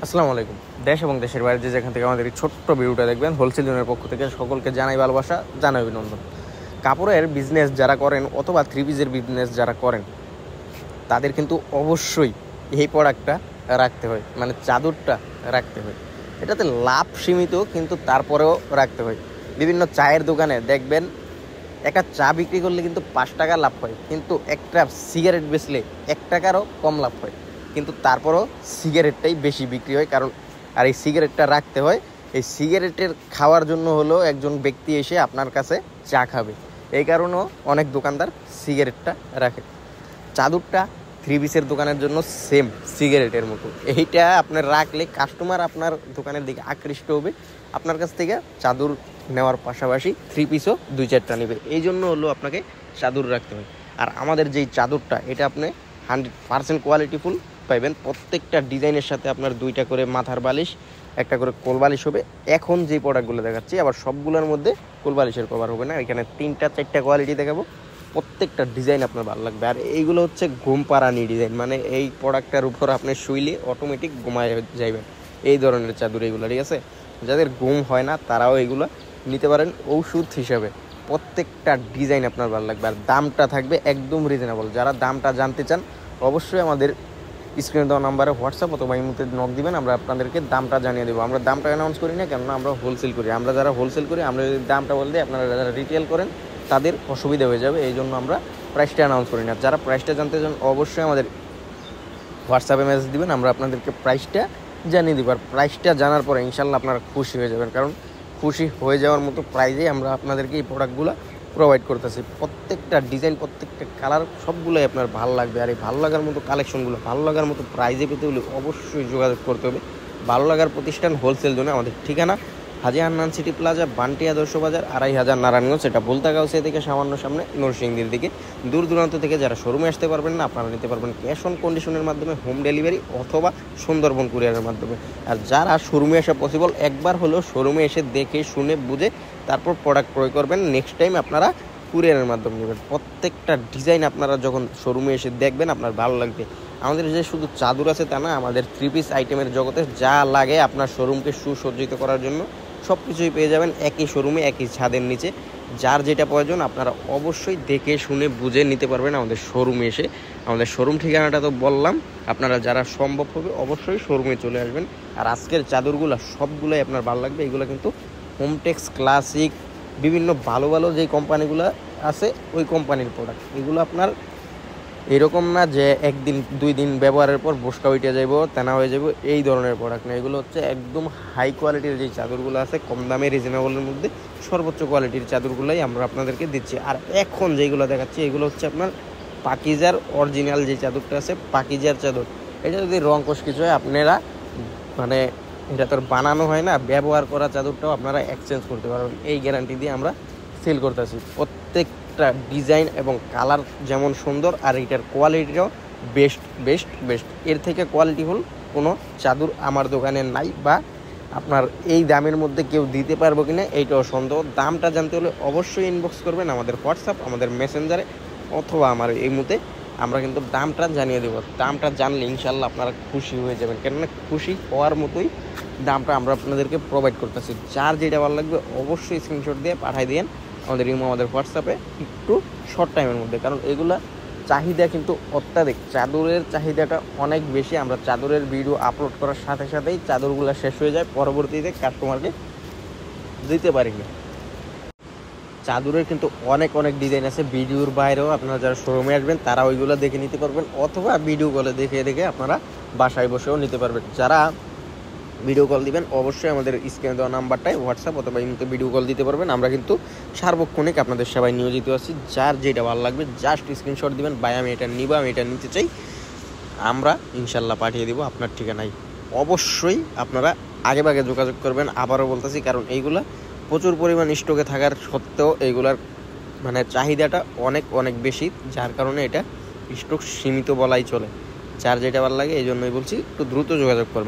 আসসালামু আলাইকুম। দেশ এবং দেশের বাইরে যে যেখান থেকে আমাদের এই ছোট্ট ভিডিওটা দেখবেন, হোলসেল জোনের পক্ষ থেকে সকলকে জানাই ভালোবাসা, জানাই অভিনন্দন। কাপড়ের বিজনেস যারা করেন অথবা থ্রি পিসের বিজনেস যারা করেন, তাদের কিন্তু অবশ্যই এই প্রোডাক্টটা রাখতে হয়, মানে চাদরটা রাখতে হয়। এটাতে লাভ সীমিত, কিন্তু তারপরেও রাখতে হয়। বিভিন্ন চায়ের দোকানে দেখবেন একটা চা বিক্রি করলে কিন্তু 5 টাকা লাভ হয়, কিন্তু একটা সিগারেট বেচলে 1 টাকারও কম লাভ হয়, কিন্তু তারপরও সিগারেটটাই বেশি বিক্রি হয়। কারণ আর এই সিগারেটটা রাখতে হয়, এই সিগারেটের খাওয়ার জন্য হলো একজন ব্যক্তি এসে আপনার কাছে চা খাবে, এই কারণেও অনেক দোকানদার সিগারেটটা রাখে। চাদরটা থ্রি পিসের দোকানের জন্য সেম সিগারেটের মতো, এইটা আপনার রাখলে কাস্টমার আপনার দোকানের দিকে আকৃষ্ট হবে, আপনার কাছ থেকে চাদর নেওয়ার পাশাপাশি থ্রি পিসও 2-4টা নেবে। এই জন্য হলো আপনাকে চাদর রাখতে হয়। আর আমাদের যেই চাদরটা, এটা আপনি 100% কোয়ালিটিফুল পাইবেন। প্রত্যেকটা ডিজাইনের সাথে আপনার 2টা করে মাথার বালিশ, একটা করে কোল বালিশ হবে। এখন যে প্রোডাক্টগুলো দেখাচ্ছি আবার সবগুলোর মধ্যে কোল বালিশের কভার হবে না, এখানে 3-4টা কোয়ালিটি দেখাবো। প্রত্যেকটা ডিজাইন আপনার ভালো লাগবে। আর এইগুলো হচ্ছে ঘুম পাড়ানি ডিজাইন, মানে এই প্রোডাক্টটার উপর আপনি শুইলে অটোমেটিক ঘুমায় যাইবেন, এই ধরনের চাদর এইগুলো। ঠিক আছে, যাদের ঘুম হয় না তারাও এগুলো নিতে পারেন ঔষধ হিসাবে। প্রত্যেকটা ডিজাইন আপনার ভালো লাগবে, আর দামটা থাকবে একদম রিজনেবল। যারা দামটা জানতে চান অবশ্যই আমাদের স্ক্রিনে দেওয়া নাম্বারে হোয়াটসঅ্যাপ অথবা ইমোতে নক দিবেন, আমরা আপনাদেরকে দামটা জানিয়ে দেবো। আমরা দামটা অ্যানাউন্স করি না, কেননা আমরা হোলসেল করি। আমরা যারা হোলসেল করি, আমরা যদি দামটা বলে দিই, আপনারা যারা রিটেল করেন তাদের অসুবিধা হয়ে যাবে, এই জন্য আমরা প্রাইসটা অ্যানাউন্স করি না। যারা প্রাইসটা জানতে চান অবশ্যই আমাদের হোয়াটসঅ্যাপে মেসেজ দিবেন, আমরা আপনাদেরকে প্রাইসটা জানিয়ে দেবো। আর প্রাইসটা জানার পরে ইনশাল্লাহ আপনারা খুশি হয়ে যাবেন, কারণ খুশি হয়ে যাওয়ার মতো প্রাইজেই আমরা আপনাদেরকে এই প্রোডাক্টগুলো প্রোভাইড করতেছি। প্রত্যেকটা ডিজাইন, প্রত্যেকটা কালার সবগুলোই আপনার ভালো লাগবে। আর এই ভালো লাগার মতো কালেকশনগুলো ভালো লাগার মতো প্রাইজে পেতে হলে অবশ্যই যোগাযোগ করতে হবে। ভালো লাগার প্রতিষ্ঠান হোলসেল জোনে। আমাদের ঠিকানা হাজি হান্নান সিটি প্লাজা, বান্টি আদর্শ বাজার, 2500 নারায়ণগঞ্জ। সেটা বলতাগাঁওসিয়া থেকে সামান্য সামনে নরসিংদীর দিকে। দূর দূরান্ত থেকে যারা শোরুমে আসতে পারবেন না, আপনারা নিতে পারবেন ক্যাশ অন কন্ডিশনের মাধ্যমে, হোম ডেলিভারি অথবা সুন্দরবন কুরিয়ারের মাধ্যমে। আর যারা শোরুমে আসা পসিবল, একবার হলেও শোরুমে এসে দেখে শুনে বুঝে তারপর প্রোডাক্ট ক্রয় করবেন। নেক্সট টাইম আপনারা কুরিয়ারের মাধ্যমে নেবেন। প্রত্যেকটা ডিজাইন আপনারা যখন শোরুমে এসে দেখবেন আপনার ভালো লাগবে। আমাদের যে শুধু চাদর আছে তা না, আমাদের থ্রি পিস আইটেমের জগতে যা লাগে আপনার শোরুমকে সুসজ্জিত করার জন্য সব কিছুই পেয়ে যাবেন একই শোরুমে, একই ছাদের নিচে। যার যেটা প্রয়োজন আপনারা অবশ্যই দেখে শুনে বুঝে নিতে পারবেন আমাদের শোরুমে এসে। আমাদের শোরুম ঠিকানাটা তো বললাম, আপনারা যারা সম্ভব হবে অবশ্যই শোরুমে চলে আসবেন। আর আজকের চাদরগুলো সবগুলোই আপনার ভালো লাগবে। এগুলো কিন্তু হোমটেক্স ক্লাসিক, বিভিন্ন ভালো ভালো যেই কোম্পানিগুলো আছে ওই কোম্পানির প্রোডাক্ট। এগুলো আপনার এরকম না যে 1-2 দিন ব্যবহারের পর বসকা উঠে যাব, তেনা হয়ে যাব, এই ধরনের প্রোডাক্ট না। এগুলো হচ্ছে একদম হাই কোয়ালিটির যেই চাদরগুলো আছে, কম দামে রিজনেবলের মধ্যে সর্বোচ্চ কোয়ালিটির চাদরগুলোই আমরা আপনাদেরকে দিচ্ছি। আর এখন যেগুলো দেখাচ্ছি এগুলো হচ্ছে আপনার পাকিজার অরিজিনাল যে চাদরটা আছে, পাকিজার চাদর। এটা যদি রং কোষ কিছু হয় আপনারা, মানে এটা তো বানানো হয় না, ব্যবহার করা চাদরটাও আপনারা এক্সচেঞ্জ করতে পারবেন, এই গ্যারান্টি দিয়ে আমরা সেল করতেছি। প্রত্যেকটা ডিজাইন এবং কালার যেমন সুন্দর, আর এটার কোয়ালিটিটাও বেস্ট বেস্ট বেস্ট। এর থেকে কোয়ালিটিফুল কোনো চাদর আমার দোকানে নাই, বা আপনার এই দামের মধ্যে কেউ দিতে পারবো কিনা এইটাও সন্দেহ। দামটা জানতে হলে অবশ্যই ইনবক্স করবেন আমাদের হোয়াটসঅ্যাপ, আমাদের মেসেঞ্জারে, অথবা আমার এই মুহূর্তে আমরা কিন্তু দামটা জানিয়ে দেবো। দামটা জানলে ইনশাল্লাহ আপনারা খুশি হয়ে যাবেন, কেননা খুশি হওয়ার মতোই দামটা আমরা আপনাদেরকে প্রোভাইড করতেছি। যার যেটা ভালো লাগবে অবশ্যই স্ক্রিনশট দিয়ে পাঠিয়ে দিন আমাদের ইমো, আমাদের হোয়াটসঅ্যাপে, একটু শর্ট টাইমের মধ্যে। কারণ এগুলা চাহিদা কিন্তু অত্যাধিক, চাদরের চাহিদাটা অনেক বেশি। আমরা চাদরের ভিডিও আপলোড করার সাথে সাথেই চাদরগুলো শেষ হয়ে যায়, পরবর্তীতে কাস্টমারকে দিতে পারি না। চাদরের কিন্তু অনেক অনেক ডিজাইন আছে, ভিডিওর বাইরেও আপনারা যারা শোরুমে আসবেন তারা ওইগুলো দেখে নিতে পারবেন, অথবা ভিডিও কলে দেখে দেখে আপনারা বাসায় বসেও নিতে পারবেন। যারা ভিডিও কল দিবেন অবশ্যই আমাদের স্ক্রিনে দেওয়া নাম্বারটায় হোয়াটসঅ্যাপ অথবা ইমোতে ভিডিও কল দিতে পারবেন। আমরা কিন্তু সার্বক্ষণিক আপনাদের সেবায় নিয়োজিত আছি। যার যেটা ভালো লাগবে জাস্ট স্ক্রিনশট দিবেন, ভাই আমি এটা নিব, আমি এটা নিতে চাই, আমরা ইনশাল্লাহ পাঠিয়ে দিব আপনার ঠিকানায়। অবশ্যই আপনারা আগে ভাগে যোগাযোগ করবেন, আবারও বলতেছি, কারণ এইগুলা প্রচুর পরিমাণ স্টকে থাকার সত্ত্বেও এইগুলার মানে চাহিদাটা অনেক অনেক বেশি, যার কারণে এটা স্টক সীমিত বলাই চলে। যার যেটা ভালো লাগে এই জন্যই বলছি, একটু দ্রুত যোগাযোগ করবেন।